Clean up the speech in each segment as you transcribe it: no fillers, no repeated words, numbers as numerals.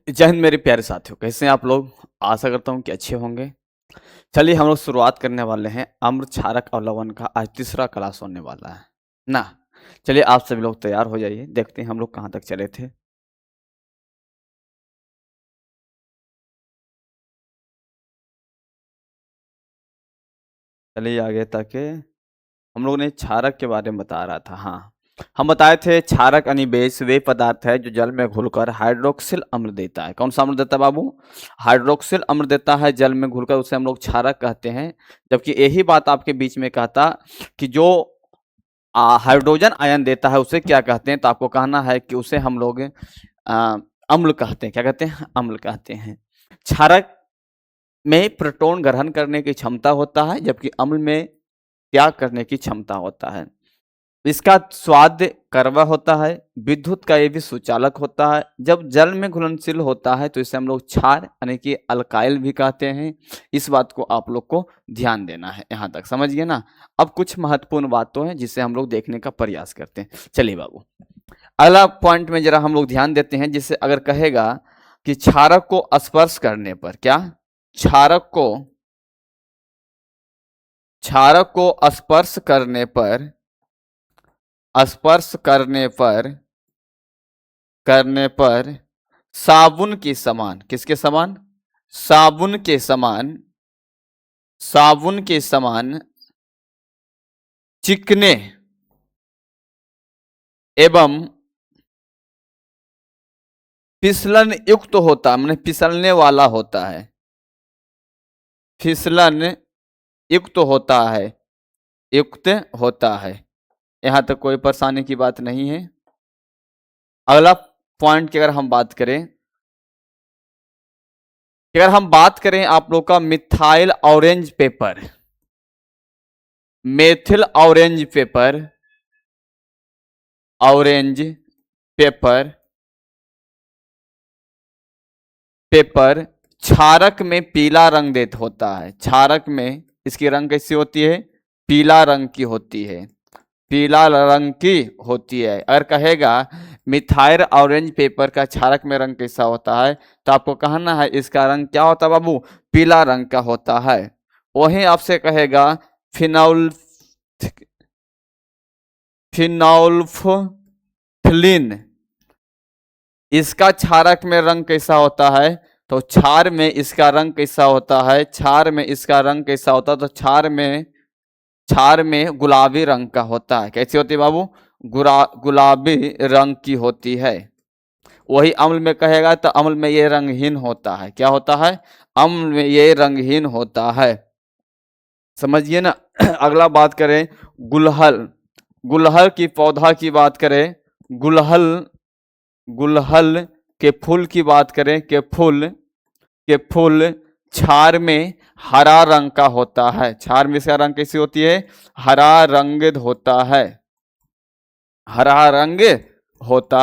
जय हिंद मेरे प्यारे साथियों, कैसे हैं आप लोग। आशा करता हूँ कि अच्छे होंगे। चलिए हम लोग शुरुआत करने वाले हैं। आम्र क्षारक और लवण का आज तीसरा क्लास होने वाला है ना। चलिए आप सभी लोग तैयार हो जाइए, देखते हैं हम लोग कहाँ तक चले थे। चलिए आगे तक हम लोग ने क्षारक के बारे में बता रहा था। हाँ, हम बताए थे क्षारक अनिवेश वे पदार्थ है जो जल में घुलकर हाइड्रोक्सिल अम्ल देता है। कौन सा अम्ल देता है बाबू? हाइड्रोक्सिल अम्ल देता है जल में घुलकर, उसे हम लोग क्षारक कहते हैं। जबकि यही बात आपके बीच में कहता कि जो हाइड्रोजन आयन देता है उसे क्या कहते हैं, तो आपको कहना है कि उसे हम लोग अम्ल कहते हैं। क्या कहते हैं? अम्ल कहते हैं। क्षारक में प्रोटॉन ग्रहण करने की क्षमता होता है, जबकि अम्ल में त्याग करने की क्षमता होता है। इसका स्वाद कड़वा होता है। विद्युत का ये भी सुचालक होता है। जब जल में घुलनशील होता है तो इसे हम लोग क्षार यानी कि अल्काइल भी कहते हैं। इस बात को आप लोग को ध्यान देना है। यहाँ तक समझ गए ना। अब कुछ महत्वपूर्ण बातों हैं जिसे हम लोग देखने का प्रयास करते हैं। चलिए बाबू, अगला पॉइंट में जरा हम लोग ध्यान देते हैं। जिससे अगर कहेगा कि क्षारक को स्पर्श करने पर, क्या क्षारक को स्पर्श करने पर साबुन के समान, किसके समान? साबुन के समान चिकने एवं फिसलन युक्त होता, माने फिसलने वाला होता है। फिसलन युक्त होता है। यहां तक कोई परेशानी की बात नहीं है। अगला पॉइंट की अगर हम बात करें आप लोग का methyl orange paper, methyl orange paper क्षारक में पीला रंग देत होता है। क्षारक में इसकी रंग कैसी होती है? पीला रंग की होती है। अगर कहेगा मिथाइल ऑरेंज पेपर का क्षारक में रंग कैसा होता है, तो आपको कहना है इसका रंग क्या होता है बाबू? पीला रंग का होता है। वहीं आपसे कहेगा फिनोल्फिन, इसका क्षारक में रंग कैसा होता है? तो क्षार में इसका रंग कैसा होता है? तो क्षार में गुलाबी रंग का होता है। कैसी होती है बाबू? गुलाबी रंग की होती है। वही अम्ल में कहेगा तो अम्ल में ये रंगहीन होता है। क्या होता है? अम्ल में ये रंगहीन होता है। समझिए ना। अगला बात करें गुलहल की पौधा की बात करें, गुलहल के फूल की बात करें, के फूल क्षार में हरा रंग का होता है। क्षार में इसका रंग कैसी होती है? हरा रंग होता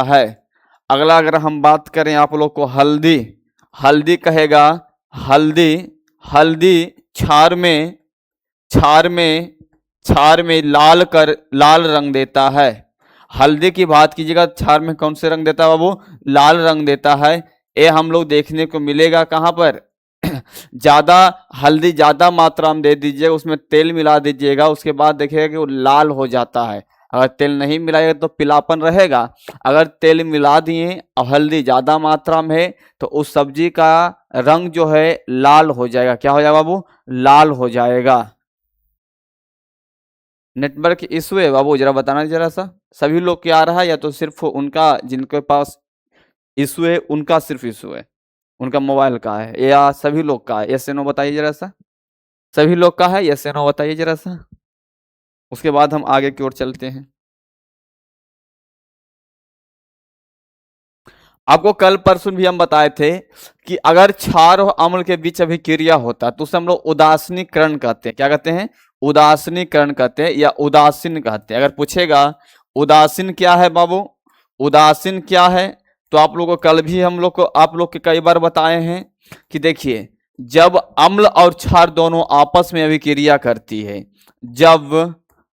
है। अगला अगर हम बात करें आप लोग को हल्दी कहेगा, हल्दी क्षार में लाल रंग देता है। हल्दी की बात कीजिएगा, क्षार में कौन से रंग देता है बाबू? लाल रंग देता है। ये हम लोग देखने को मिलेगा कहाँ पर? हल्दी ज्यादा मात्रा में दे दीजिएगा, उसमें तेल मिला दीजिएगा, उसके बाद देखिएगा कि वो लाल हो जाता है। अगर तेल नहीं मिलाएगा तो पीलापन रहेगा। अगर तेल मिला दिए और हल्दी ज्यादा मात्रा में है तो उस सब्जी का रंग जो है लाल हो जाएगा। क्या हो जाएगा बाबू? लाल हो जाएगा। नेटवर्क इशू है बाबू, जरा बताना जरा सा। सभी लोग क्या आ रहा है या तो सिर्फ उनका जिनके पास इशू है उनका सिर्फ इशू है, उनका मोबाइल का है, या सभी लोग का है? यस या नो बताइए जरा सा। सभी लोग का है? यस या नो बताइए जरा सा। उसके बाद हम आगे की ओर चलते हैं। आपको कल परसों भी हम बताए थे कि अगर क्षार और अम्ल के बीच अभिक्रिया होता तो उसे हम लोग उदासीनीकरण कहते हैं। क्या कहते हैं? उदासीनीकरण कहते हैं या उदासीन कहते हैं। अगर पूछेगा उदासीन क्या है बाबू, उदासीन क्या है, तो आप लोगों को कल भी आप लोग के कई बार बताए हैं कि देखिए, जब अम्ल और क्षार दोनों आपस में अभिक्रिया करती है, जब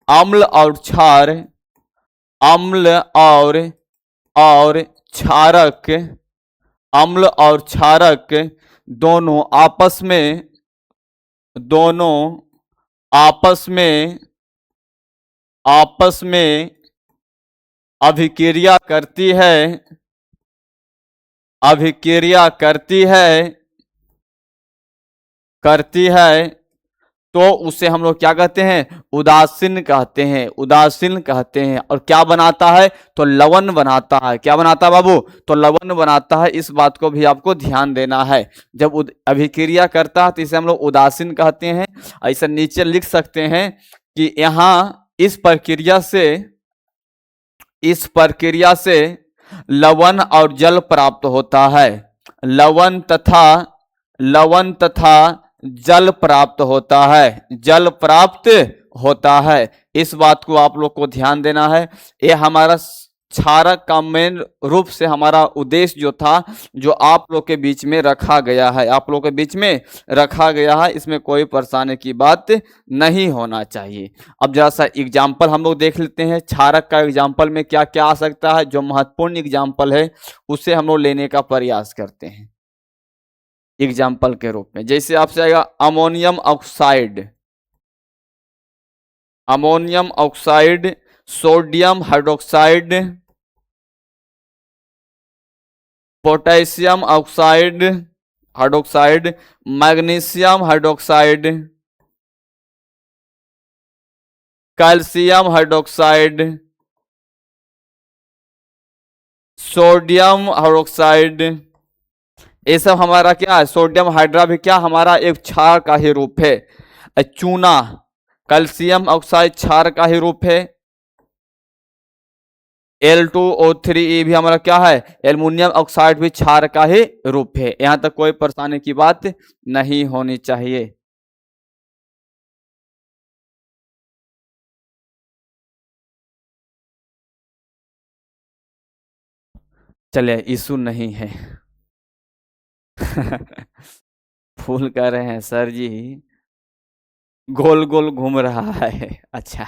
अम्ल और क्षार, अम्ल और क्षारक अम्ल और क्षारक दोनों आपस में आपस में अभिक्रिया करती है, करती है तो उसे हम लोग क्या कहते हैं, उदासीन कहते हैं, उदासीन कहते हैं। और क्या बनाता है, तो लवण बनाता है। क्या बनाता है बाबू, तो लवण बनाता है। इस बात को भी आपको ध्यान देना है। जब अभिक्रिया करता है तो इसे हम लोग उदासीन कहते हैं। ऐसा नीचे लिख सकते हैं कि यहाँ इस प्रक्रिया से लवण और जल प्राप्त होता है। लवण तथा जल प्राप्त होता है, जल प्राप्त होता है। इस बात को आप लोग को ध्यान देना है। ये हमारा क्षारक का मेन रूप से हमारा उद्देश्य जो था, जो आप लोग के बीच में रखा गया है, आप लोग के बीच में रखा गया है। इसमें कोई परेशानी की बात नहीं होना चाहिए। अब जरा सा एग्जाम्पल हम लोग देख लेते हैं। क्षारक का एग्जाम्पल में क्या क्या आ सकता है, जो महत्वपूर्ण एग्जाम्पल है उसे हम लोग लेने का प्रयास करते हैं एग्जाम्पल के रूप में। जैसे आपसे आएगा ammonium oxide, sodium hydroxide, potassium hydroxide, magnesium hydroxide, calcium hydroxide, sodium hydroxide. ये सब हमारा क्या है, सोडियम हाइड्रा भी क्या हमारा एक क्षार का ही रूप है। चूना, कैल्शियम ऑक्साइड क्षार का ही रूप है। L2O3 भी हमारा क्या है, एल्युमिनियम ऑक्साइड भी क्षार का ही रूप है। यहां तक कोई परेशानी की बात नहीं होनी चाहिए। चलिए, इशू नहीं है। फूल कह रहे हैं सर जी गोल गोल घूम रहा है। अच्छा,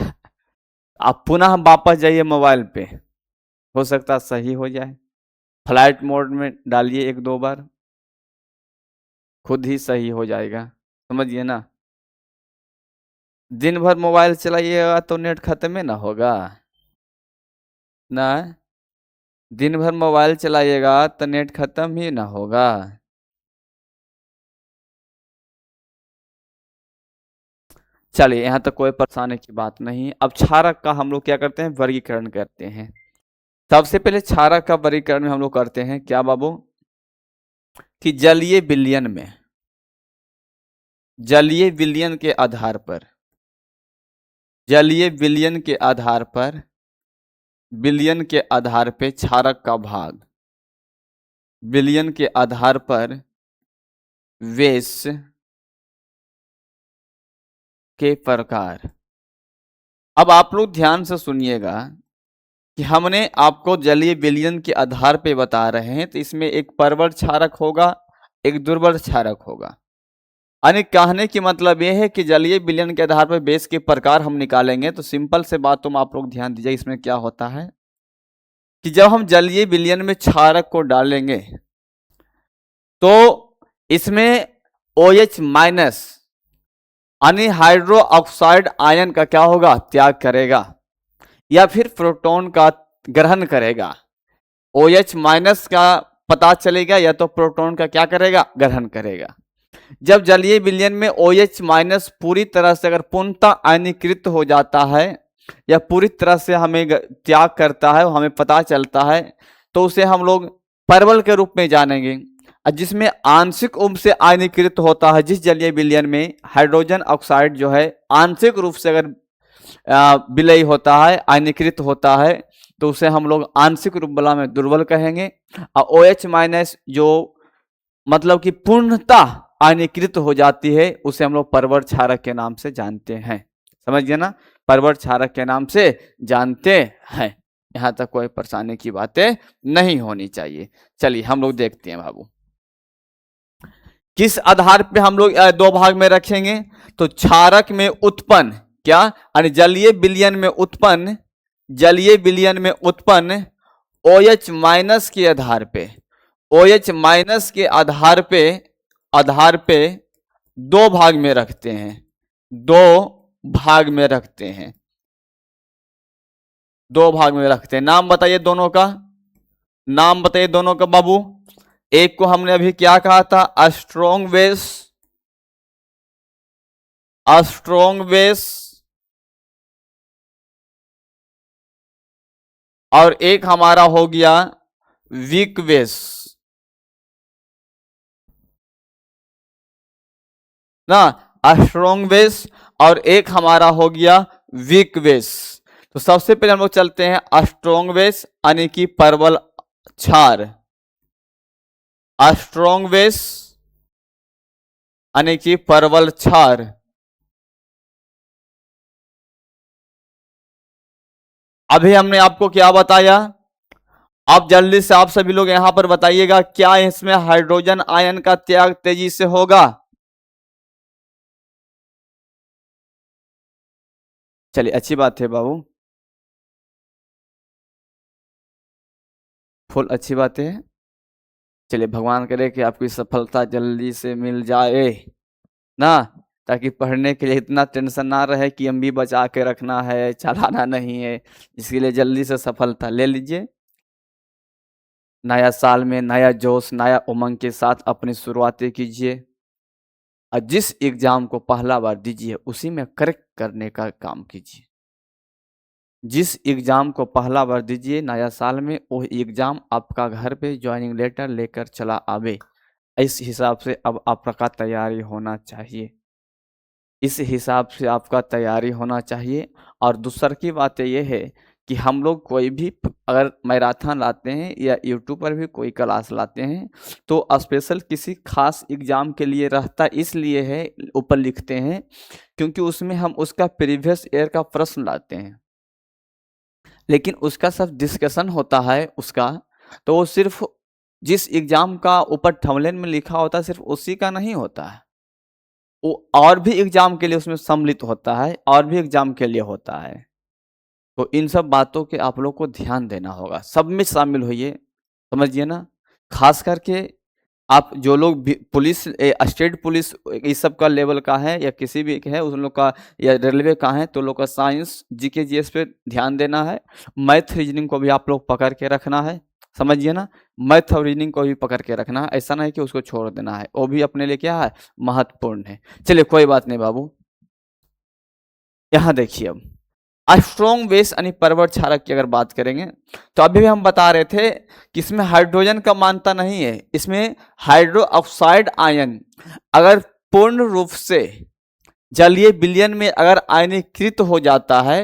आप पुनः वापस जाइए मोबाइल पे, हो सकता सही हो जाए। फ्लाइट मोड में डालिए 1-2 बार, खुद ही सही हो जाएगा। समझिए ना, दिन भर मोबाइल चलाइएगा तो नेट खत्म ही ना होगा ना। दिन भर मोबाइल चलाइएगा तो नेट खत्म ही ना होगा। चलिए, यहाँ तक कोई परेशानी की बात नहीं। अब क्षारक का हम लोग क्या करते हैं, वर्गीकरण करते हैं। सबसे पहले क्षारक का वर्गीकरण में हम लोग करते हैं क्या बाबू, कि जलीय विलयन में, जलीय विलयन के आधार पर, जलीय विलयन के आधार पर, विलयन के आधार पे क्षारक का भाग, विलयन के आधार पर वेश के प्रकार। अब आप लोग ध्यान से सुनिएगा कि हमने आपको जलीय विलयन के आधार पे बता रहे हैं, तो इसमें एक प्रबल क्षारक होगा, एक दुर्बल क्षारक होगा। यानी कहने की मतलब यह है कि जलीय विलयन के आधार पर बेस के प्रकार हम निकालेंगे। तो सिंपल से बात तुम आप लोग ध्यान दीजिए, इसमें क्या होता है कि जब हम जलीय विलयन में क्षारक को डालेंगे तो इसमें OH माइनस यानी हाइड्रो ऑक्साइड आयन का क्या होगा, त्याग करेगा, या फिर प्रोटॉन का ग्रहण करेगा। OH माइनस का पता चलेगा, या तो प्रोटॉन का क्या करेगा, ग्रहण करेगा। जब जलीय विलयन में OH माइनस पूरी तरह से अगर पूर्णतः आयनीकृत हो जाता है या पूरी तरह से हमें त्याग करता है, हमें पता चलता है, तो उसे हम लोग परवल के रूप में जानेंगे। जिसमें आंशिक रूप से आयनीकृत होता है, जिस जलीय विलयन में हाइड्रोजन ऑक्साइड जो है आंशिक रूप से अगर विलय होता है, आयनीकृत होता है, तो उसे हम लोग आंशिक रूप वाला में दुर्बल कहेंगे। और OH माइनस जो मतलब कि पूर्णतः आयनीकृत हो जाती है, उसे हम लोग परवर क्षारक के नाम से जानते हैं। समझ गए ना, परवर क्षारक के नाम से जानते हैं। यहां तक कोई परेशानी की बातें नहीं होनी चाहिए। चलिए हम लोग देखते हैं बाबू, किस आधार पे हम लोग 2 भाग में रखेंगे। तो क्षारक में उत्पन्न क्या, यानी जलीय विलयन में उत्पन्न, जलीय विलयन में उत्पन्न OH माइनस के आधार पे, OH माइनस के आधार पे दो भाग में रखते हैं, दो भाग में रखते हैं, दो भाग में रखते हैं। नाम बताइए दोनों का, नाम बताइए दोनों का बाबू। एक को हमने अभी क्या कहा था, स्ट्रॉन्ग बेस, स्ट्रॉन्ग बेस, और एक हमारा हो गया वीक बेस ना, स्ट्रॉन्ग बेस और एक हमारा हो गया वीक बेस। तो सबसे पहले हम लोग चलते हैं स्ट्रॉन्ग बेस यानी कि परवल क्षार, स्ट्रॉन्ग बेस यानी कि परवल क्षार। अभी हमने आपको क्या बताया, अब जल्दी से आप सभी लोग यहां पर बताइएगा, क्या इसमें हाइड्रोजन आयन का त्याग तेजी से होगा? चलिए अच्छी बात है बाबू, फुल अच्छी बात है। चलिए भगवान करे कि आपकी सफलता जल्दी से मिल जाए ना, ताकि पढ़ने के लिए इतना टेंशन ना रहे कि एमबी बचा के रखना है, चलाना नहीं है। इसके लिए जल्दी से सफलता ले लीजिए। नया साल में नया जोश, नया उमंग के साथ अपनी शुरुआतें कीजिए, और जिस एग्जाम को पहला बार दीजिए उसी में करेक्ट करने का काम कीजिए। जिस एग्जाम को पहला बार दीजिए नया साल में, वो एग्जाम आपका घर पे ज्वाइनिंग लेटर लेकर चला आवे। इस हिसाब से अब आपका तैयारी होना चाहिए, इस हिसाब से आपका तैयारी होना चाहिए। और दूसर की बात यह है कि हम लोग कोई भी अगर मैराथन लाते हैं या यूट्यूब पर भी कोई क्लास लाते हैं तो स्पेशल किसी खास एग्जाम के लिए रहता इसलिए है, ऊपर लिखते हैं, क्योंकि उसमें हम उसका प्रीवियस ईयर का प्रश्न लाते हैं, लेकिन उसका सब डिस्कशन होता है उसका, तो वो सिर्फ जिस एग्जाम का ऊपर थंबनेल में लिखा होता है सिर्फ उसी का नहीं होता है, वो और भी एग्जाम के लिए उसमें सम्मिलित होता है, और भी एग्जाम के लिए होता है। तो इन सब बातों के आप लोग को ध्यान देना होगा, सब में शामिल होइए, समझिए ना। खास करके आप जो लोग पुलिस, स्टेट पुलिस इस सब का लेवल का है या किसी भी है उस लोग का, या रेलवे का है, तो लोग का साइंस जीके जीएस पे ध्यान देना है। मैथ रीजनिंग को भी आप लोग पकड़ के रखना है, समझिए ना। मैथ और रीजनिंग को भी पकड़ के रखना है, ऐसा नहीं कि उसको छोड़ देना है, वो भी अपने लिए क्या है, महत्वपूर्ण है। चलिए कोई बात नहीं बाबू, यहाँ देखिए अब स्ट्रॉन्ग बेस यानी परवल क्षारक की अगर बात करेंगे तो अभी भी हम बता रहे थे कि इसमें हाइड्रोजन का मानता नहीं है, इसमें हाइड्रो ऑक्साइड आयन अगर पूर्ण रूप से जलीय विलयन में अगर आयनीकृत हो जाता है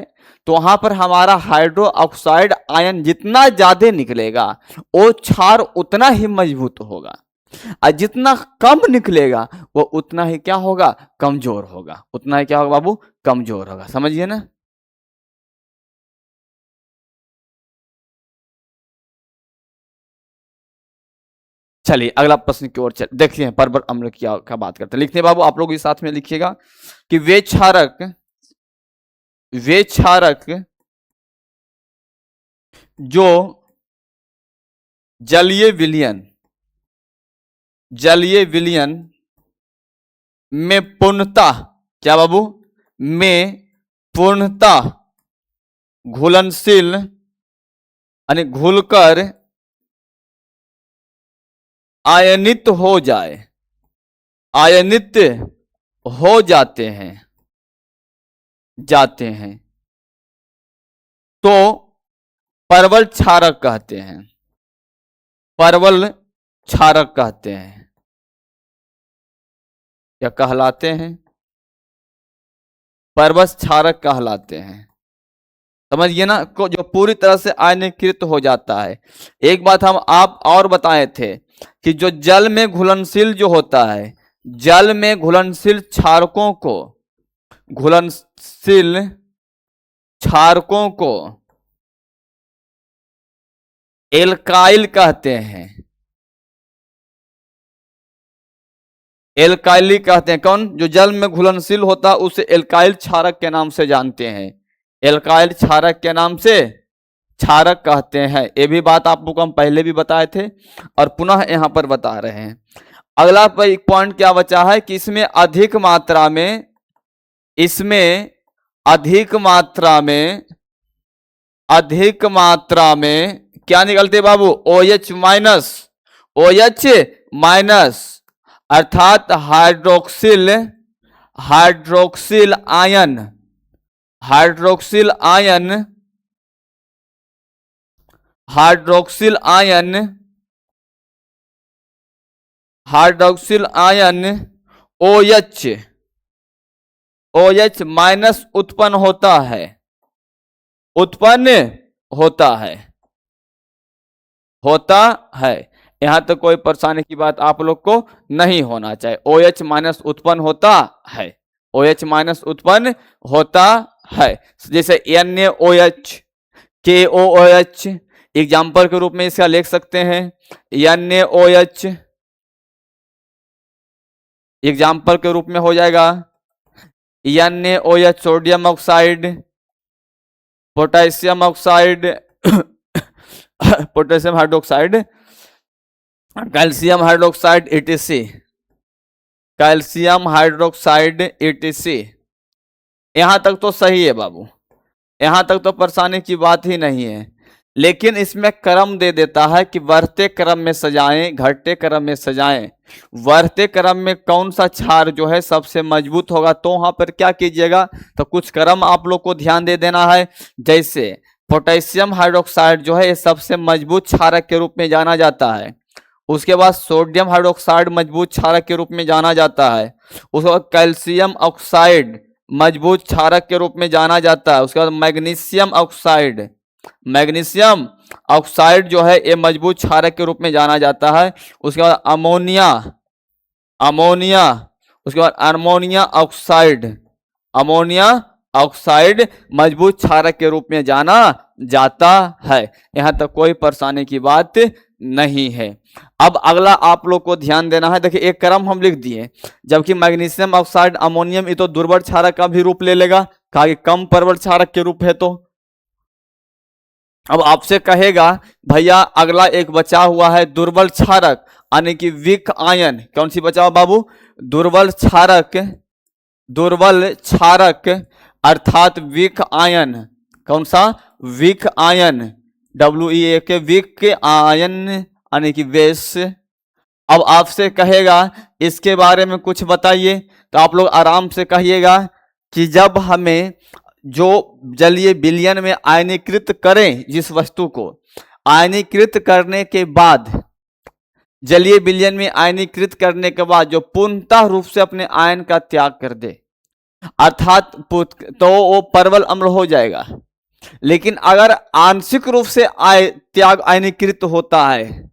तो वहां पर हमारा हाइड्रो ऑक्साइड आयन जितना ज्यादा निकलेगा वो क्षार उतना ही मजबूत होगा, और जितना कम निकलेगा वो उतना ही क्या होगा, कमजोर होगा, उतना ही क्या होगा बाबू, कमजोर होगा, समझिए ना। चलिए अगला प्रश्न की ओर चल देखते हैं, परवल अम्ल की क्या बात करते हैं। लिखते हैं बाबू, आप लोग इस साथ में लिखिएगा कि वे क्षारक जो जलीय विलयन में पूर्णता, क्या बाबू, में पूर्णता घुलनशील यानी घुलकर आयनित हो जाए, आयनित हो जाते हैं तो परवल क्षारक कहते हैं, परवल क्षारक कहते हैं या कहलाते हैं, परवल क्षारक कहलाते हैं, समझिए ना, जो पूरी तरह से आयनीकृत हो जाता है। एक बात हम आप और बताए थे कि जो जल में घुलनशील जो होता है, जल में घुलनशील क्षारकों को, घुलनशील क्षारकों को एल्काइल कहते हैं, एल्काइली कहते हैं। कौन, जो जल में घुलनशील होता है उसे एल्काइल क्षारक के नाम से जानते हैं, एल्काइल क्षारक के नाम से क्षारक कहते हैं। ये भी बात आप लोग को हम पहले भी बताए थे और पुनः यहाँ पर बता रहे हैं। अगला पॉइंट क्या बचा है कि इसमें अधिक मात्रा में, इसमें अधिक मात्रा में, अधिक मात्रा में क्या निकलते बाबू, OH माइनस, OH माइनस, अर्थात hydroxyl, hydroxyl ion, hydroxyl ion, hydroxyl ion, hydroxyl ion OH, OH minus उत्पन्न होता है, उत्पन्न होता है, होता है। यहां तक कोई परेशानी की बात आप लोग को नहीं होना चाहिए। OH माइनस उत्पन्न होता है, OH माइनस उत्पन्न होता है। जैसे NaOH, KOOH एग्जाम्पल के रूप में इसका लिख सकते हैं। NaOH एग्जाम्पल के रूप में हो जाएगा NaOH sodium oxide, potassium oxide, potassium hydroxide, calcium hydroxide ETC, calcium hydroxide ETC। यहां तक तो सही है बाबू, यहां तक तो परेशानी की बात ही नहीं है। लेकिन इसमें क्रम दे देता है कि बढ़ते क्रम में सजाएं, घटते क्रम में सजाएं। बढ़ते क्रम में कौन सा क्षार जो है सबसे मजबूत होगा, तो वहां पर क्या कीजिएगा, तो कुछ क्रम आप लोग को ध्यान दे देना है। जैसे पोटेशियम हाइड्रोक्साइड जो है ये सबसे मजबूत क्षारक के रूप में जाना जाता है। उसके बाद सोडियम हाइड्रोक्साइड मजबूत क्षारक के रूप में जाना जाता है। उसके बाद कैल्शियम ऑक्साइड मजबूत क्षारक के रूप में जाना जाता है। उसके बाद मैग्नीशियम ऑक्साइड, मैग्नीशियम ऑक्साइड जो है ये मजबूत क्षारक के रूप में जाना जाता है। उसके बाद अमोनिया, अमोनिया, उसके बाद अमोनिया ऑक्साइड, अमोनिया ऑक्साइड मजबूत क्षारक के रूप में जाना जाता है। यहां तक कोई परेशानी की बात नहीं है। अब अगला आप लोग को ध्यान देना है। देखिए एक क्रम हम लिख दिए, जबकि मैग्नीशियम ऑक्साइड, अमोनियम ये तो दुर्बल क्षारक का भी रूप ले लेगा, कहा कि कम प्रबल क्षारक के रूप है। तो अब आपसे कहेगा भैया अगला एक बचा हुआ है दुर्बल क्षारक, यानी कि वीक आयन। कौन सी बचा हुआ बाबू, दुर्बल क्षारक, दुर्बल क्षारक अर्थात वीक आयन। कौन सा, weak ion, WEAK, weak ion यानी कि बेस। अब आपसे कहेगा इसके बारे में कुछ बताइए, तो आप लोग आराम से कहिएगा कि जब हमें जो जलीय विलयन में आयनीकृत करें, जिस वस्तु को आयनीकृत करने के बाद, जलीय विलयन में आयनीकृत करने के बाद जो पूर्णतः रूप से अपने आयन का त्याग कर दे, अर्थात तो वो परवल अम्ल हो जाएगा। लेकिन अगर आंशिक रूप से त्याग आयनीकृत होता है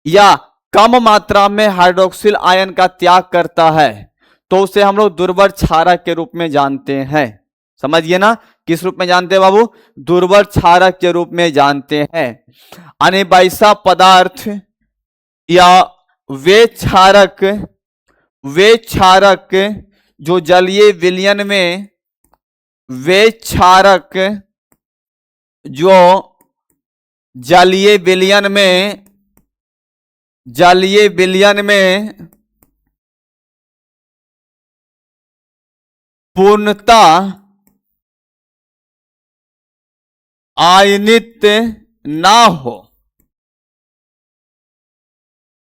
या कम मात्रा में हाइड्रोक्सिल आयन का त्याग करता है, तो उसे हम लोग दुर्बल क्षारक के रूप में जानते हैं। समझिए ना, किस रूप में जानते हैं बाबू, दुर्बल क्षारक के रूप में जानते हैं। यानी वैसा पदार्थ या वे क्षारक, वे क्षारक जो जलीय विलयन में, वे क्षारक जो जलीय विलयन में, जलीय विलयन में पूर्णतः आयनित ना हो,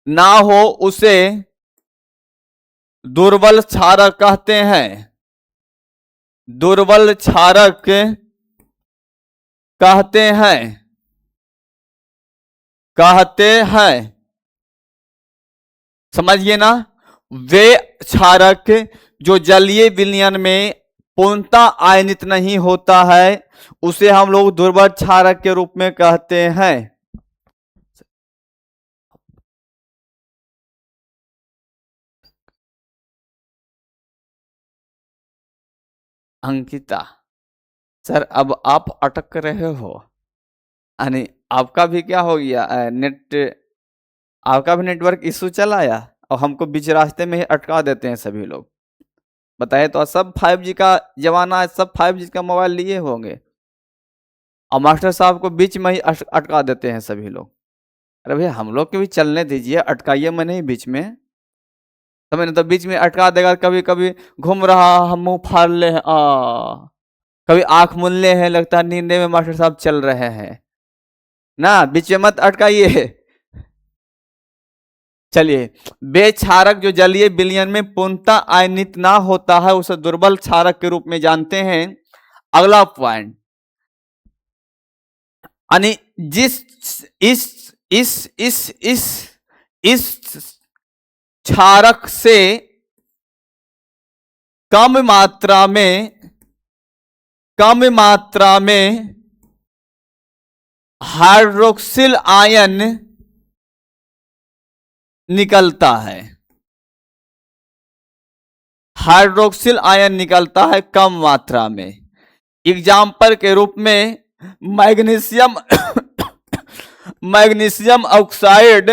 ना हो, उसे दुर्बल क्षारक कहते हैं। दुर्बल क्षारक कहते हैं, कहते हैं। समझिए ना, वे क्षारक जो जलीय विलयन में पूर्णतः आयनित नहीं होता है, उसे हम लोग दुर्बल क्षारक के रूप में कहते हैं। अंकिता सर, अब आप अटक रहे हो, यानी आपका भी क्या हो गया, नेट, आपका भी नेटवर्क इशू चला आया और हमको बीच रास्ते में ही अटका देते हैं सभी लोग। बताए तो सब 5G का जमाना है, सब 5G का मोबाइल लिए होंगे। और मास्टर साहब को बीच में ही अटका देते हैं सभी लोग। अरे भैया हम लोग के भी चलने दीजिए, अटकाइए मैं नहीं बीच में, समझ नहीं तो बीच में अटका देगा, कभी कभी घूम रहा हम मुंह फाड़ ले कभी आंख मूंदले हैं, लगता है नींदे में मास्टर साहब चल रहे हैं ना, बीच में मत अटकाइए। चलिए, बे क्षारक जो जलीय विलयन में पूर्णतः आयनित ना होता है उसे दुर्बल क्षारक के रूप में जानते हैं। अगला पॉइंट, यानी जिस इस क्षारक से कम मात्रा में हाइड्रोक्सिल आयन निकलता है, हाइड्रोक्सिल आयन निकलता है कम मात्रा में। एग्जाम्पल के रूप में magnesium magnesium oxide,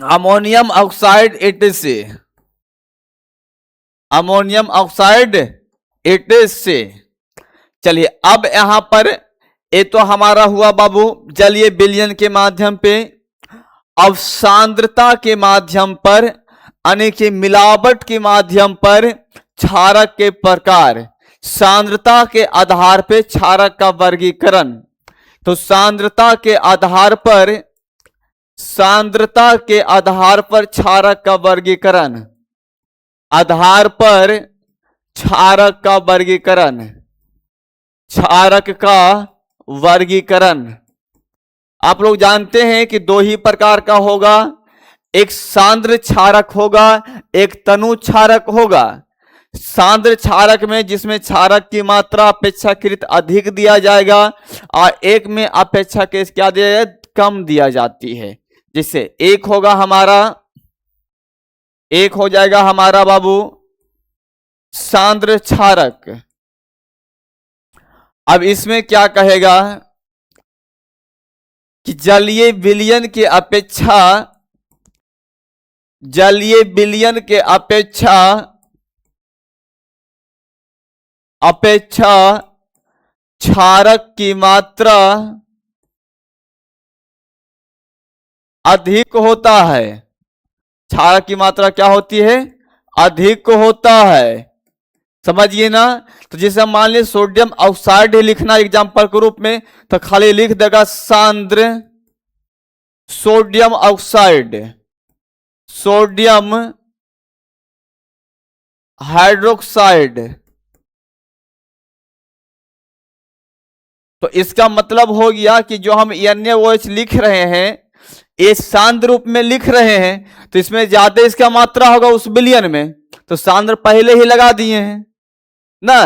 ammonium oxide etc, ammonium oxide etc। चलिए अब यहां पर ये तो हमारा हुआ बाबू जलीय विलयन के माध्यम पे। अब सांद्रता के माध्यम पर यानी कि मिलावट के माध्यम पर क्षारक के प्रकार, सांद्रता के आधार पे क्षारक का वर्गीकरण। तो सांद्रता के आधार पर क्षारक का वर्गीकरण, आधार पर क्षारक का वर्गीकरण, क्षारक का वर्गीकरण आप लोग जानते हैं कि दो ही प्रकार का होगा, एक सांद्र क्षारक होगा, एक तनु क्षारक होगा। सांद्र क्षारक में जिसमें क्षारक की मात्रा अपेक्षाकृत अधिक दिया जाएगा और एक में अपेक्षाकृत क्या दिया जाए, कम दिया जाती है। जिससे एक हो जाएगा हमारा बाबू सांद्र क्षारक। अब इसमें क्या कहेगा कि जलीय विलयन के अपेक्षा क्षारक की मात्रा अधिक होता है। क्षारक की मात्रा क्या होती है, अधिक होता है, समझिए ना। तो जैसे मान लीजिए सोडियम ऑक्साइड लिखना एग्जाम्पल के रूप में, तो खाली लिख देगा सांद्र सोडियम ऑक्साइड, सोडियम हाइड्रोक्साइड। तो इसका मतलब हो गया कि जो हम NaOH लिख रहे हैं ये सांद्र रूप में लिख रहे हैं, तो इसमें ज्यादा इसका मात्रा होगा उस विलयन में, तो सांद्र पहले ही लगा दिए हैं ना।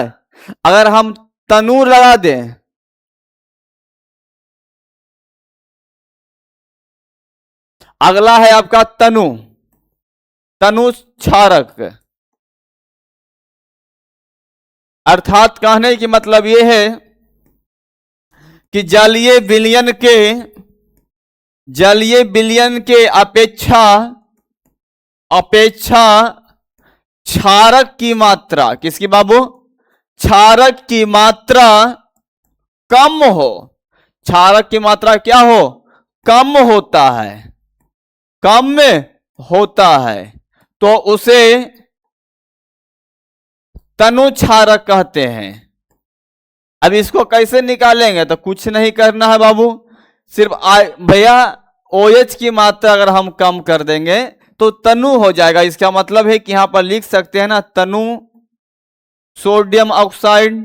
अगर हम तनूर लगा दें, अगला है आपका तनु क्षारक। अर्थात कहने की मतलब यह है कि जलीय विलयन के अपेक्षा क्षारक की मात्रा, किसकी बाबू, क्षारक की मात्रा कम हो, क्षारक की मात्रा क्या हो, कम होता है, तो उसे तनु क्षारक कहते हैं। अब इसको कैसे निकालेंगे, तो कुछ नहीं करना है बाबू, सिर्फ भैया OH की मात्रा अगर हम कम कर देंगे तो तनु हो जाएगा। इसका मतलब है कि यहां पर लिख सकते हैं ना, तनु सोडियम ऑक्साइड,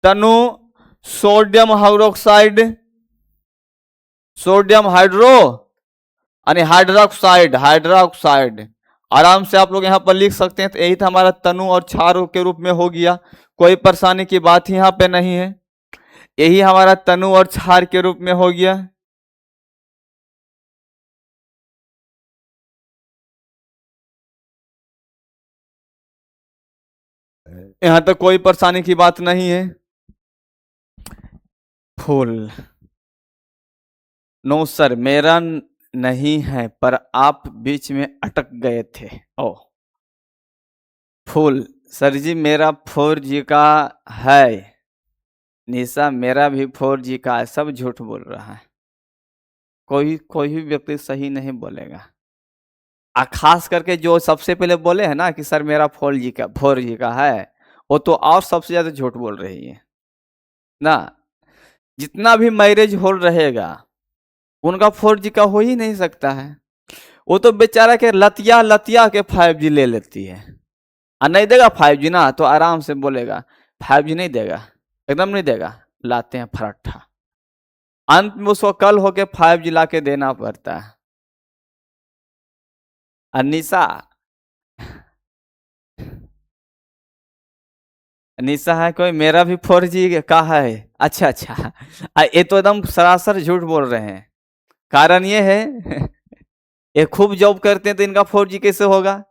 तनु सोडियम हाइड्रोक्साइड, सोडियम यानी हाइड्रोक्साइड आराम से आप लोग यहां पर लिख सकते हैं। तो यही था हमारा तनु और क्षार के रूप में हो गया, कोई परेशानी की बात यहां पे नहीं है, यही हमारा तनु और क्षार के रूप में हो गया। यहां तक कोई परेशानी की बात नहीं है। फूल, नो सर मेरा नहीं है, पर आप बीच में अटक गए थे। ओ फूल, सर जी मेरा 4G का है। निशा मेरा भी 4G का है। सब झूठ बोल रहा है। कोई भी व्यक्ति सही नहीं बोलेगा। खास करके जो सबसे पहले बोले हैं ना कि सर मेरा 4G का है, वो तो और सबसे ज्यादा झूठ बोल रही है ना। जितना भी मैरिज हॉल रहेगा उनका 4G का हो ही नहीं सकता है। वो तो बेचारा के लतिया लतिया के 5G ले लेती है। नहीं देगा 5G ना तो आराम से बोलेगा 5G नहीं देगा, एकदम नहीं देगा, लाते हैं फरट्ठा। अंत में उसको कल होके 5G ला के देना पड़ता है। अनिशा निशा है कोई, मेरा भी 4G का है। अच्छा अच्छा, ये तो एकदम सरासर झूठ बोल रहे हैं। कारण ये है ये खूब जॉब करते हैं तो इनका 4G कैसे होगा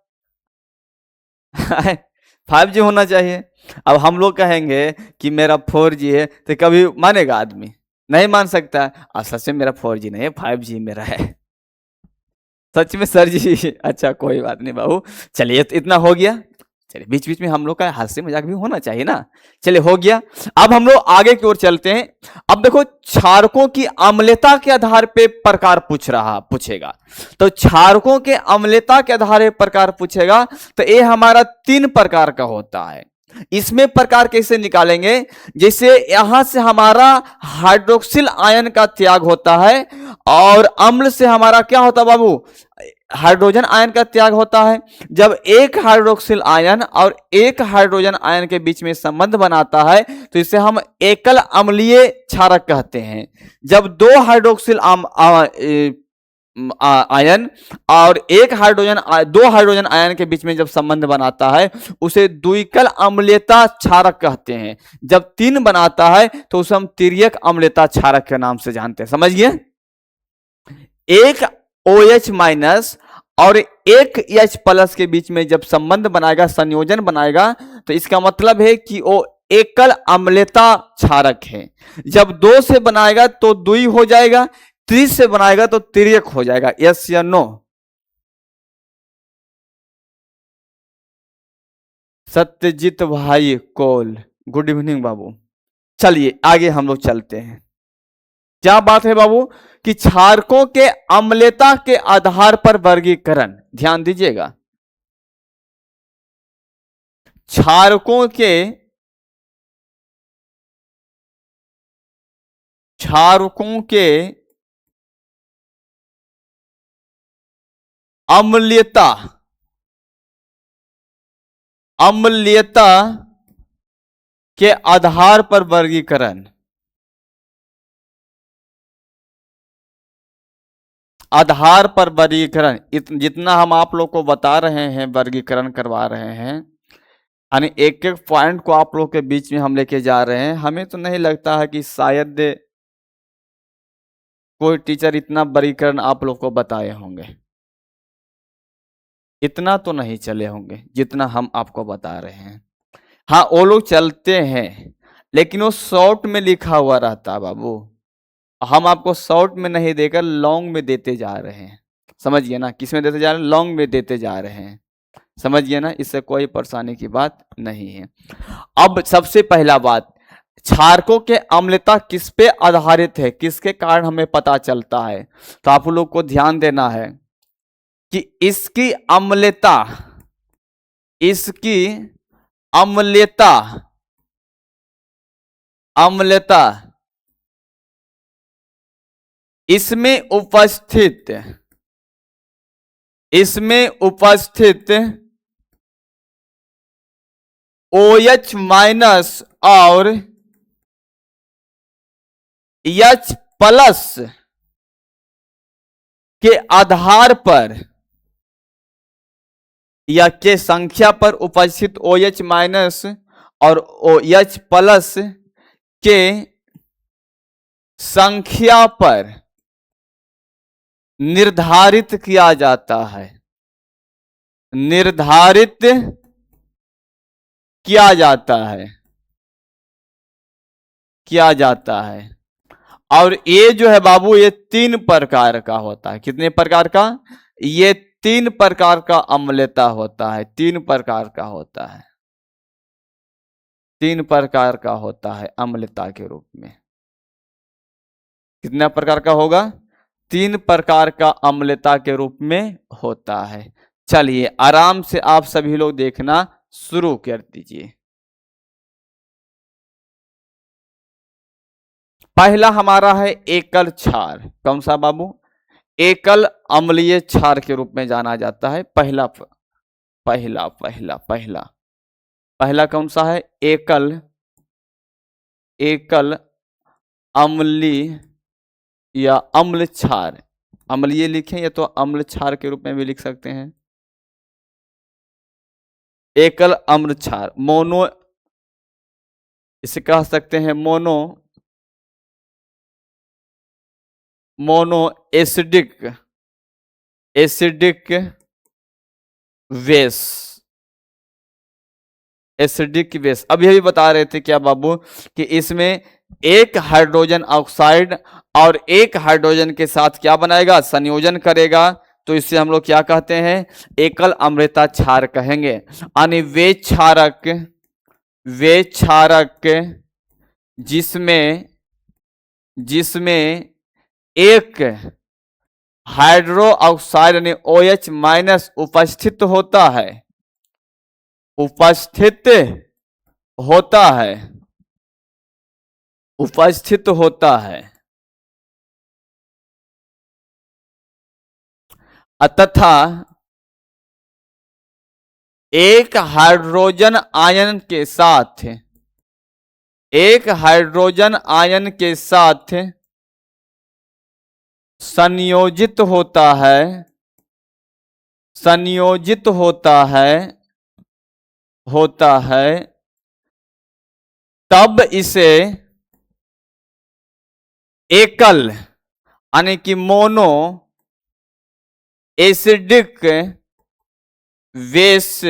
5G होना चाहिए। अब हम लोग कहेंगे कि मेरा 4G है तो कभी मानेगा आदमी? नहीं मान सकता है। सच में मेरा 4G नहीं है, 5G मेरा है। सच में सर जी? अच्छा कोई बात नहीं बाबू, चलिए तो इतना हो गया। चलिए बीच बीच में हम लोग का हास्य मजाक भी होना चाहिए ना। चलिए हो गया। अब हम लोग आगे की ओर चलते हैं। अब देखो क्षारकों की अम्लता के आधार पे प्रकार पूछेगा। तो क्षारकों के अम्लता के आधार पर प्रकार पूछेगा तो ये हमारा 3 प्रकार का होता है। इसमें प्रकार कैसे निकालेंगे? जैसे यहां से हमारा हाइड्रोक्सिल आयन का त्याग होता है और अम्ल से हमारा क्या होता है बाबू? हाइड्रोजन आयन का त्याग होता है। जब एक हाइड्रोक्सिल आयन और एक हाइड्रोजन आयन के बीच में संबंध बनाता है तो इसे हम एकल अम्लीय क्षारक कहते हैं। जब 2 हाइड्रोक्सिल आयन और दो हाइड्रोजन आयन के बीच में जब संबंध बनाता है उसे द्विकल अम्लीयता क्षारक कहते हैं। जब 3 बनाता है तो उसे हम तिर्यक अम्लीयता क्षारक के नाम से जानते हैं। समझिए, एक OH माइनस और एक H+ के बीच में जब संबंध बनाएगा, संयोजन बनाएगा, तो इसका मतलब है कि वो एकल अम्लता क्षारक है। जब 2 से बनाएगा तो द्वि हो जाएगा, 3 से बनाएगा तो तिर्यक हो जाएगा। यस या नो? सत्यजीत भाई कोल, गुड इवनिंग बाबू। चलिए आगे हम लोग चलते हैं। क्या बात है बाबू कि क्षारकों के अम्लता के आधार पर वर्गीकरण, ध्यान दीजिएगा। क्षारकों के अम्लता के आधार पर वर्गीकरण, आधार पर वर्गीकरण, जितना हम आप लोग को बता रहे हैं, वर्गीकरण करवा रहे हैं, यानी एक एक पॉइंट को आप लोग के बीच में हम लेके जा रहे हैं। हमें तो नहीं लगता है कि शायद कोई टीचर इतना वर्गीकरण आप लोग को बताए होंगे। इतना तो नहीं चले होंगे जितना हम आपको बता रहे हैं। हाँ वो लोग चलते हैं लेकिन वो शॉर्ट में लिखा हुआ रहता है बाबू। हम आपको शॉर्ट में नहीं देकर लॉन्ग में देते जा रहे हैं। समझिए ना, किस में देते जा रहे हैं? लॉन्ग में देते जा रहे हैं। समझिए ना, इससे कोई परेशानी की बात नहीं है। अब सबसे पहला बात, क्षारकों के अम्लता किस पे आधारित है, किसके कारण हमें पता चलता है? तो आप लोग को ध्यान देना है कि इसकी अम्लता इसमें उपस्थित OH माइनस और H+ के आधार पर या के संख्या पर उपस्थित OH माइनस और H+ के संख्या पर निर्धारित किया जाता है। और ये जो है बाबू ये 3 प्रकार का होता है। कितने प्रकार का? ये 3 प्रकार का अम्लता होता है। 3 प्रकार का होता है। तीन प्रकार का होता है अम्लता के रूप में। कितना प्रकार का होगा? तीन प्रकार का अम्लता के रूप में होता है। चलिए आराम से आप सभी लोग देखना शुरू कर दीजिए। पहला हमारा है एकल क्षार। कौन सा बाबू? एकल अम्लीय क्षार के रूप में जाना जाता है। पहला पहला पहला पहला पहला कौन सा है? एकल अम्लीय या अम्ल क्षार। अम्लीय लिखें या तो अम्ल क्षार के रूप में भी लिख सकते हैं। एकल अम्ल क्षार, मोनो, इसे कह सकते हैं mono acidic base. Acidic base अभी अभी बता रहे थे क्या बाबू कि इसमें एक हाइड्रोजन ऑक्साइड और एक हाइड्रोजन के साथ क्या बनाएगा? संयोजन करेगा। तो इसे हम लोग क्या कहते हैं? एकल अम्लता क्षार कहेंगे। यानी वे क्षारक जिसमें एक हाइड्रो ऑक्साइड यानी OH माइनस उपस्थित होता है, उपस्थित होता है तथा एक हाइड्रोजन आयन के साथ संयोजित होता है तब इसे एकल यानी कि मोनो एसिडिक बेस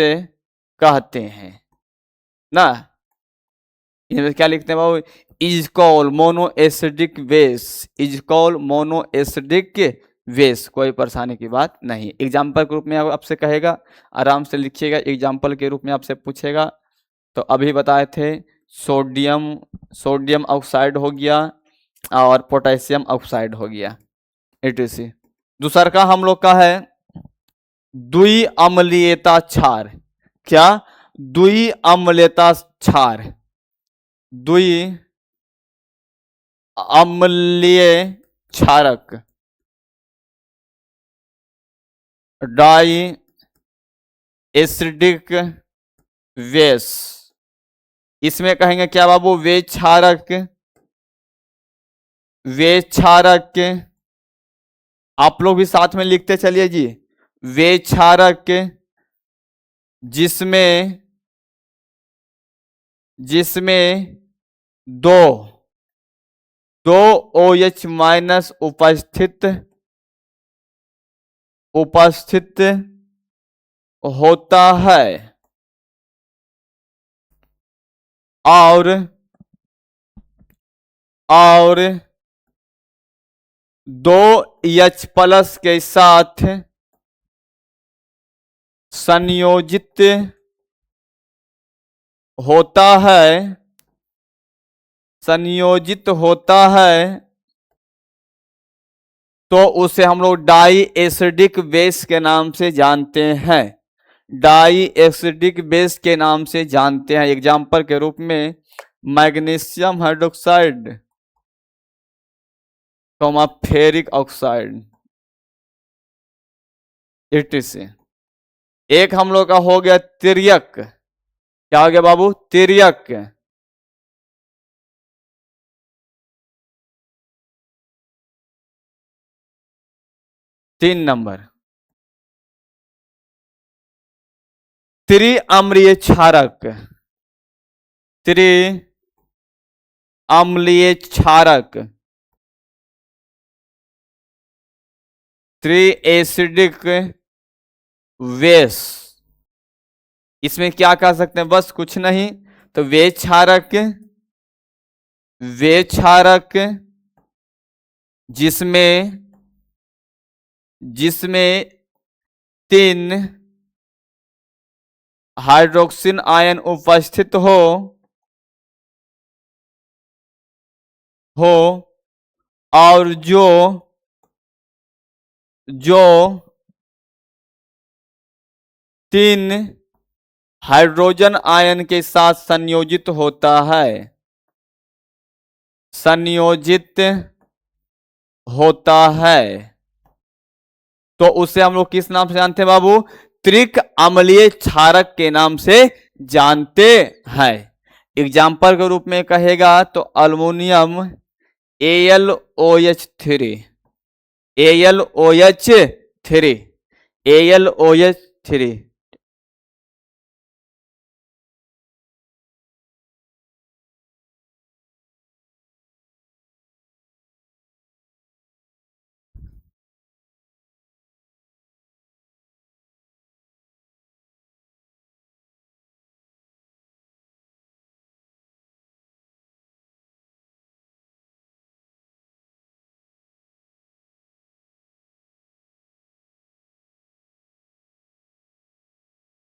कहते हैं ना। इनमें क्या लिखते हैं बाबू? Is called mono acidic base. कोई परेशानी की बात नहीं। एग्जाम्पल के रूप में आपसे कहेगा, आराम से लिखिएगा। एग्जाम्पल के रूप में आपसे पूछेगा। तो अभी बताए थे सोडियम ऑक्साइड हो गया और पोटेशियम ऑक्साइड हो गया, etc। दूसरा का हम लोग का है द्वि अम्लीयता क्षार। क्या? द्वि अम्लीयता क्षार, द्वि अम्लीय क्षारक, डाई एसिडिक बेस। इसमें कहेंगे क्या बाबू? वे क्षारक आप लोग भी साथ में लिखते चलिए जी। वे क्षारक जिसमें दो OH माइनस उपस्थित होता है और दो H प्लस के साथ संयोजित होता है तो उसे हम लोग डाई एसिडिक बेस के नाम से जानते हैं। डाई एसिडिक बेस के नाम से जानते हैं। एग्जाम्पल के रूप में magnesium hydroxide, ferric oxide, etc। एक हम लोग का हो गया तिर्यक। क्या हो गया बाबू? तिर्यक। 3 नंबर त्रिअम्लीय क्षारक। त्रिअम्लीय क्षारक, त्रिएसिडिक बेस। इसमें क्या कह सकते हैं? बस कुछ नहीं तो वे क्षारक जिसमें 3 हाइड्रोक्सिन आयन उपस्थित हो हो और जो जो तीन हाइड्रोजन आयन के साथ संयोजित होता है, संयोजित होता है, तो उसे हम लोग किस नाम से जानते हैं बाबू? त्रिक अम्लीय क्षारक के नाम से जानते हैं। एग्जाम्पल के रूप में कहेगा तो अल्मोनियम AlOH3, AlOH3, AlOH3।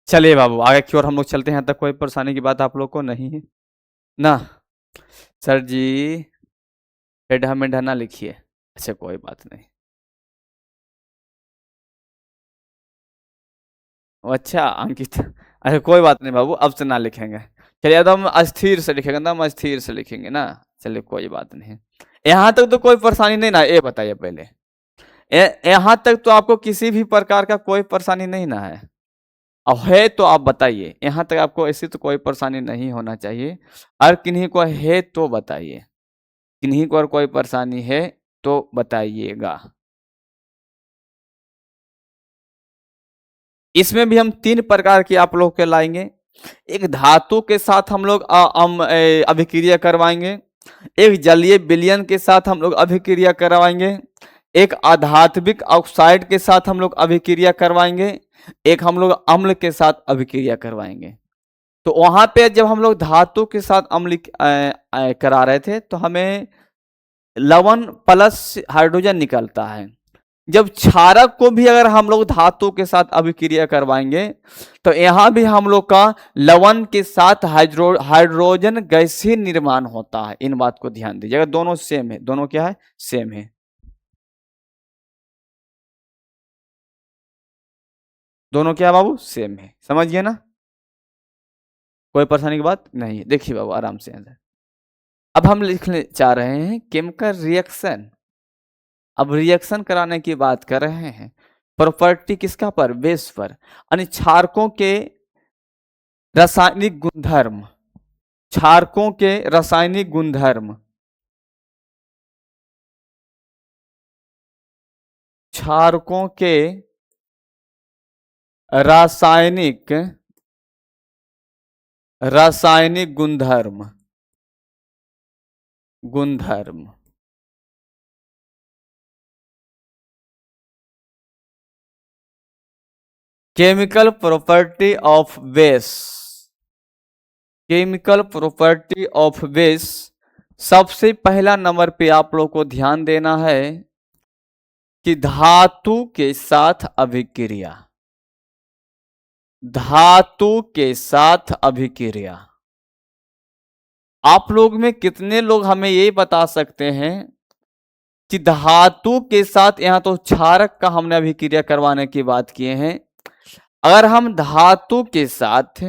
चलिए बाबू आगे की ओर हम लोग चलते हैं। यहाँ तक कोई परेशानी की बात आप लोग को नहीं है ना? सर जी हेडा मेढा ना लिखिए। अच्छा कोई बात नहीं। अच्छा अंकित, अच्छा कोई बात नहीं बाबू, अब से ना लिखेंगे। चलिए एकदम अस्थिर से लिखेंगे, एकदम अस्थिर से लिखेंगे ना। चलिए कोई बात नहीं। यहाँ तक तो कोई परेशानी नहीं ना? ये बताइए पहले, यहाँ तक तो आपको किसी भी प्रकार का कोई परेशानी नहीं ना है? अब है तो आप बताइए। यहाँ तक आपको ऐसी तो कोई परेशानी नहीं होना चाहिए। और किन्हीं को है तो बताइए, किन्हीं को और कोई परेशानी है तो बताइएगा। इसमें भी हम तीन प्रकार की आप लोग के लाएंगे। एक धातु के साथ हम लोग अभिक्रिया करवाएंगे, एक जलीय विलयन के साथ हम लोग अभिक्रिया करवाएंगे, एक आधात्मिक ऑक्साइड के साथ हम लोग अभिक्रिया करवाएंगे, एक हम लोग अम्ल के साथ अभिक्रिया करवाएंगे। तो वहां पे जब हम लोग धातु के साथ अम्ल करा रहे थे तो हमें लवण प्लस हाइड्रोजन निकलता है। जब क्षारक को भी अगर हम लोग धातु के साथ अभिक्रिया करवाएंगे तो यहां भी हम लोग का लवण के साथ हाइड्रोजन गैसीय निर्माण होता है। इन बात को ध्यान दीजिएगा, दोनों सेम है, दोनों क्या है? सेम है। दोनों क्या बाबू? सेम है, समझिए ना? कोई परेशानी की बात नहीं है। देखिए बाबू आराम से आंसर। अब हम लिखने चाह रहे हैं केमिकल रिएक्शन। अब रिएक्शन कराने की बात कर रहे हैं, प्रॉपर्टी किसका पर? बेस पर, यानी क्षारकों के रासायनिक गुणधर्म, क्षारकों के रासायनिक गुणधर्म, क्षारकों के रासायनिक रासायनिक गुणधर्म, गुणधर्म। Chemical property of base, chemical property of base. सबसे पहला नंबर पे आप लोग को ध्यान देना है कि धातु के साथ अभिक्रिया, धातु के साथ अभिक्रिया। आप लोग में कितने लोग हमें ये बता सकते हैं कि धातु के साथ, यहां तो क्षारक का हमने अभिक्रिया करवाने की बात किए हैं, अगर हम धातु के साथ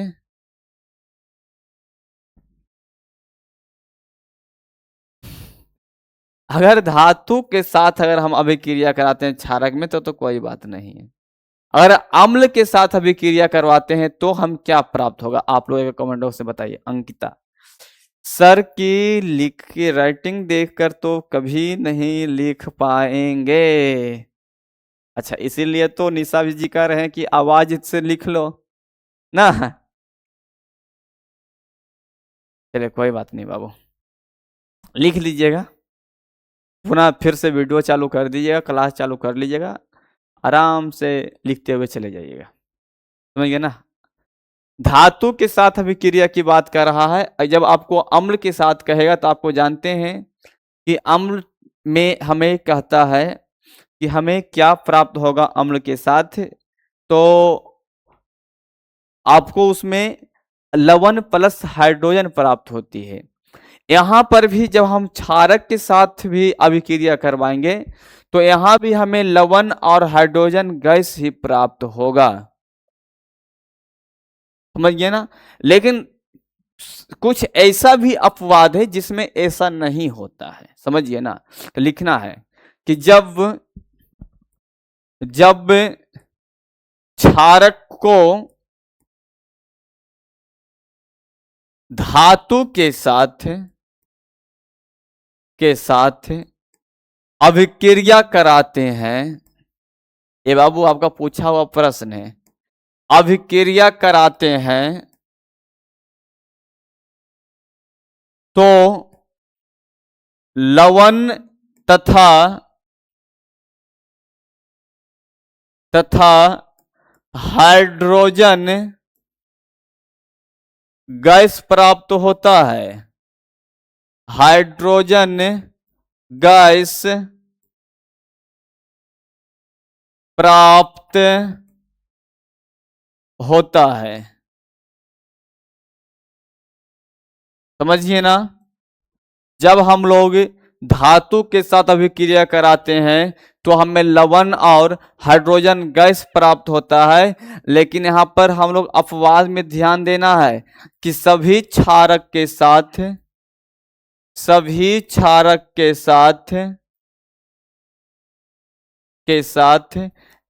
अगर धातु के साथ अगर हम अभिक्रिया कराते हैं क्षारक में तो कोई बात नहीं है। अगर अम्ल के साथ अभिक्रिया करवाते हैं तो हम क्या प्राप्त होगा? आप लोग कमेंट बॉक्स में बताइए। अंकिता, सर की लिख की राइटिंग देखकर तो कभी नहीं लिख पाएंगे। अच्छा इसीलिए तो निशा जी कह रहे हैं कि आवाज से लिख लो ना। चलिए कोई बात नहीं बाबू, लिख लीजिएगा। पुनः फिर से वीडियो चालू कर दीजिएगा, क्लास चालू कर लीजिएगा, आराम से लिखते हुए चले जाइएगा। समझ गए ना? धातु के साथ अभिक्रिया की बात कर रहा है। जब आपको अम्ल के साथ कहेगा तो आपको जानते हैं कि अम्ल में हमें कहता है कि हमें क्या प्राप्त होगा अम्ल के साथ, तो आपको उसमें लवण प्लस हाइड्रोजन प्राप्त होती है। यहां पर भी जब हम क्षारक के साथ भी अभिक्रिया करवाएंगे तो यहां भी हमें लवण और हाइड्रोजन गैस ही प्राप्त होगा, समझिए ना। लेकिन कुछ ऐसा भी अपवाद है जिसमें ऐसा नहीं होता है, समझिए ना। तो लिखना है कि जब जब क्षारक को धातु के साथ अभिक्रिया कराते हैं, ये बाबू आपका पूछा हुआ प्रश्न है, अभिक्रिया कराते हैं तो लवण तथा हाइड्रोजन गैस प्राप्त होता है, हाइड्रोजन गैस प्राप्त होता है, समझिए ना। जब हम लोग धातु के साथ अभिक्रिया कराते हैं तो हमें लवण और हाइड्रोजन गैस प्राप्त होता है, लेकिन यहाँ पर हम लोग अपवाद में ध्यान देना है कि सभी क्षारक के साथ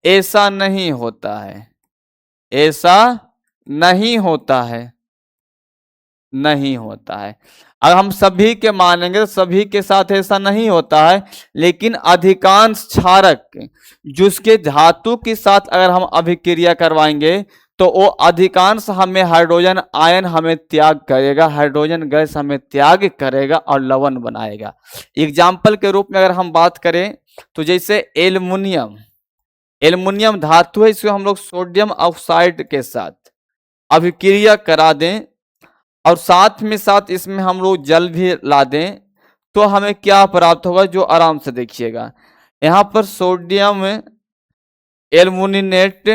ऐसा नहीं होता है, ऐसा नहीं होता है, नहीं होता है। अगर हम सभी के मानेंगे तो सभी के साथ ऐसा नहीं होता है, लेकिन अधिकांश क्षारक जिसके धातु के साथ अगर हम अभिक्रिया करवाएंगे तो वो अधिकांश हमें हाइड्रोजन आयन हमें त्याग करेगा, हाइड्रोजन गैस हमें त्याग करेगा और लवण बनाएगा। एग्जाम्पल के रूप में अगर हम बात करें तो जैसे एल्युमिनियम, एल्युमिनियम धातु है, इसको हम लोग सोडियम ऑक्साइड के साथ अभिक्रिया करा दें और साथ में साथ इसमें हम लोग जल भी ला दें तो हमें क्या प्राप्त होगा, जो आराम से देखिएगा। यहां पर सोडियम एल्युमिनेट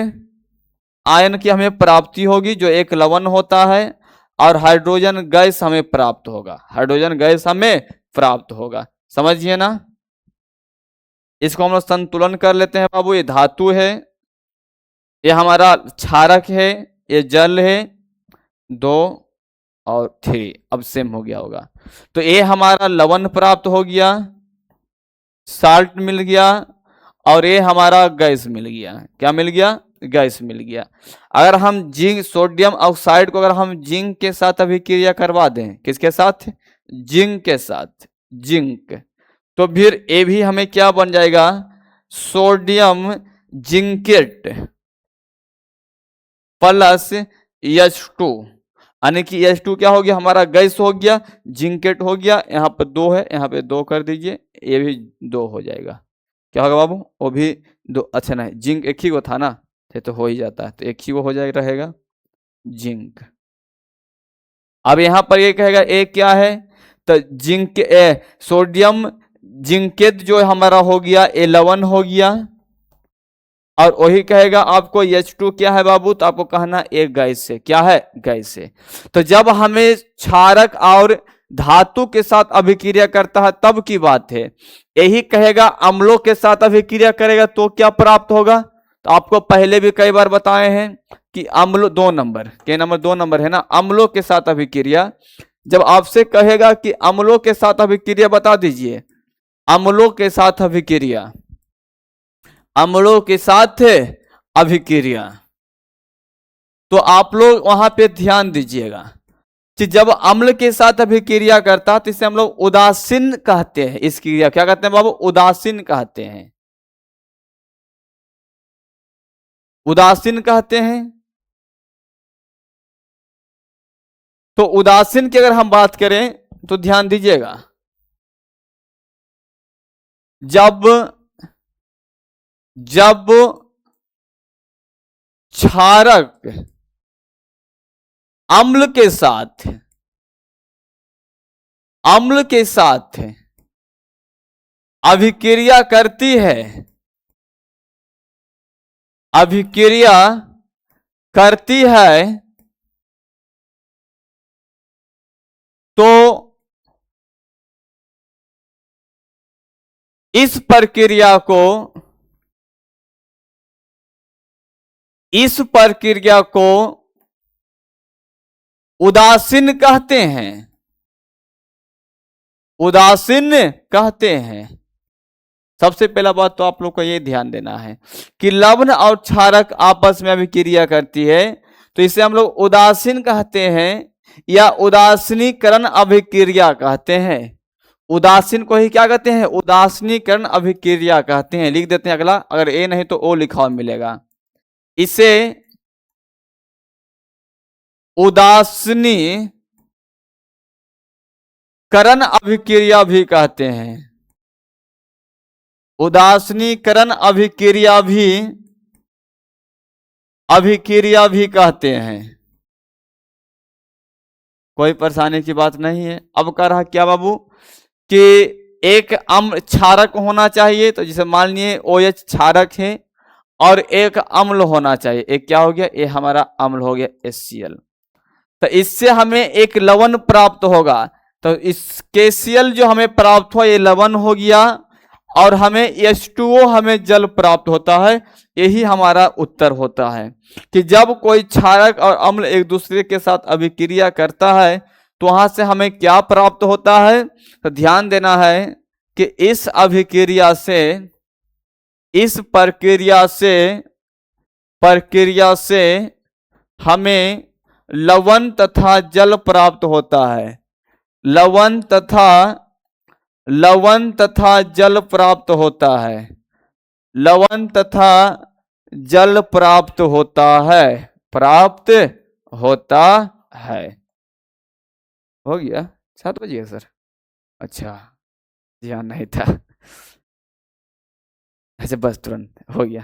आयन की हमें प्राप्ति होगी जो एक लवण होता है, और हाइड्रोजन गैस हमें प्राप्त होगा, हाइड्रोजन गैस हमें प्राप्त होगा, समझिए ना। इसको हम लोग संतुलन कर लेते हैं बाबू। ये धातु है, ये हमारा क्षारक है, ये जल है, 2 और 3 अब सेम हो गया होगा। तो ये हमारा लवण प्राप्त हो गया, साल्ट मिल गया, और ये हमारा गैस मिल गया। क्या मिल गया? गैस मिल गया। अगर हम जिंक, सोडियम ऑक्साइड को अगर हम जिंक के साथ अभिक्रिया करवा दें, किसके साथ? जिंक के साथ, जिंक, तो फिर ये भी हमें क्या बन जाएगा? सोडियम जिंकेट प्लस H2, यानी कि H2 क्या हो गया? हमारा गैस हो गया, जिंकेट हो गया। यहाँ पे 2 है, यहाँ पे 2 कर दीजिए, ये भी 2 हो जाएगा। क्या होगा बाबू? वो भी 2। अच्छा नहीं, जिंक एक ही को था ना, तो हो ही जाता है, तो एक ही वो हो जाएगा, रहेगा जिंक। अब यहाँ पर ये कहेगा ए क्या है, तो जिंक सोडियम जिंकेट जो हमारा हो गया 11 हो गया, और वही कहेगा आपको H2 क्या है बाबू, तो आपको कहना एक गैस से, क्या है? गैस से। तो जब हमें क्षारक और धातु के साथ अभिक्रिया करता है तब की बात है। यही कहेगा अम्लों के साथ अभिक्रिया करेगा तो क्या प्राप्त होगा, तो आपको पहले भी कई बार बताए हैं कि अम्ल 2 नंबर के नंबर 2 नंबर है ना, अम्लों के साथ अभिक्रिया। जब आपसे कहेगा कि अम्लों के साथ अभिक्रिया बता दीजिए, अम्लों के साथ अभिक्रिया, अम्लों के साथ अभिक्रिया, तो आप लोग वहां पे ध्यान दीजिएगा कि जब अम्ल के साथ अभिक्रिया करता तो इसे हम लोग उदासीन कहते हैं। इस क्रिया क्या कहते हैं बाबू? उदासीन कहते हैं, उदासीन कहते हैं। तो उदासीन की अगर हम बात करें तो ध्यान दीजिएगा, जब जब क्षारक अम्ल के साथ अभिक्रिया करती है, अभिक्रिया करती है, तो इस प्रक्रिया को उदासीन कहते हैं, उदासीन कहते हैं। सबसे पहला बात तो आप लोग को ये ध्यान देना है कि लवण और क्षारक आपस में अभिक्रिया करती है तो इसे हम लोग उदासीन कहते हैं या उदासीनीकरण अभिक्रिया कहते हैं। उदासीन को ही क्या कहते हैं? उदासीनीकरण अभिक्रिया कहते हैं। लिख देते हैं अगला, अगर ए नहीं तो ओ लिखा हुआ मिलेगा। इसे उदासीनीकरण अभिक्रिया भी कहते हैं। उदासीनीकरण अभिक्रिया भी कहते हैं। कोई परेशानी की बात नहीं है। अब कह रहा क्या बाबू कि एक अम्ल क्षारक होना चाहिए, तो जैसे मान लिए OH क्षारक है और एक अम्ल होना चाहिए। एक क्या हो गया? ये हमारा अम्ल हो गया HCl। तो इससे हमें एक लवण प्राप्त होगा। तो इस KCl जो हमें प्राप्त हुआ ये लवण हो गया और हमें H2O हमें जल प्राप्त होता है। यही हमारा उत्तर होता है कि जब कोई क्षारक और अम्ल एक दूसरे के साथ अभिक्रिया करता है तो वहां से हमें क्या प्राप्त होता है। तो ध्यान देना है कि इस अभिक्रिया से, इस प्रक्रिया से हमें लवण तथा जल प्राप्त होता है। लवण तथा जल प्राप्त होता है। लवण तथा जल प्राप्त होता है। प्राप्त होता है। हो गया? 7 बजे सर? अच्छा, ध्यान नहीं था। अच्छा बस तुरंत हो गया,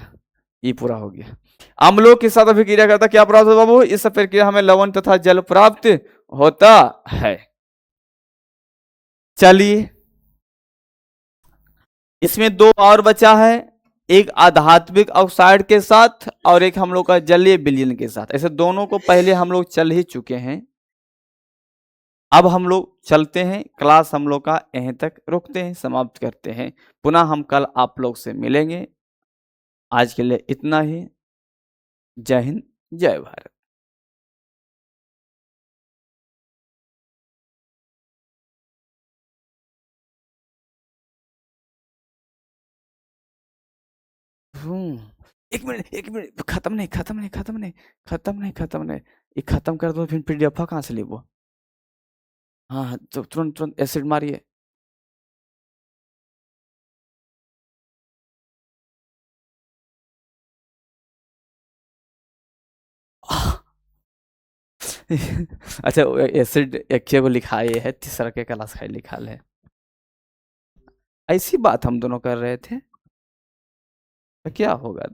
ये पूरा हो गया। अम्लों के साथ अभिक्रिया करता क्या प्राप्त होता बाबू? इस प्रक्रिया हमें लवण तथा जल प्राप्त होता है। चलिए इसमें 2 और बचा है, एक आध्यात्मिक ऑक्साइड के साथ और एक हम लोग का जलीय विलयन के साथ। ऐसे दोनों को पहले हम लोग चल ही चुके हैं। अब हम लोग चलते हैं, क्लास हम लोग का यहीं तक रोकते हैं, समाप्त करते हैं। पुनः हम कल आप लोग से मिलेंगे। आज के लिए इतना ही। जय हिंद, जय भारत। एक मिनट, खत्म नहीं, ये खत्म कर दो, फिर PDF कहाँ से लेबो? हाँ तो तुरंत एसिड मारिए। अच्छा एसिड एक को लिखाए है, तीसरा के क्लास का लिखा है। ऐसी बात हम दोनों कर रहे थे, तो क्या होगा?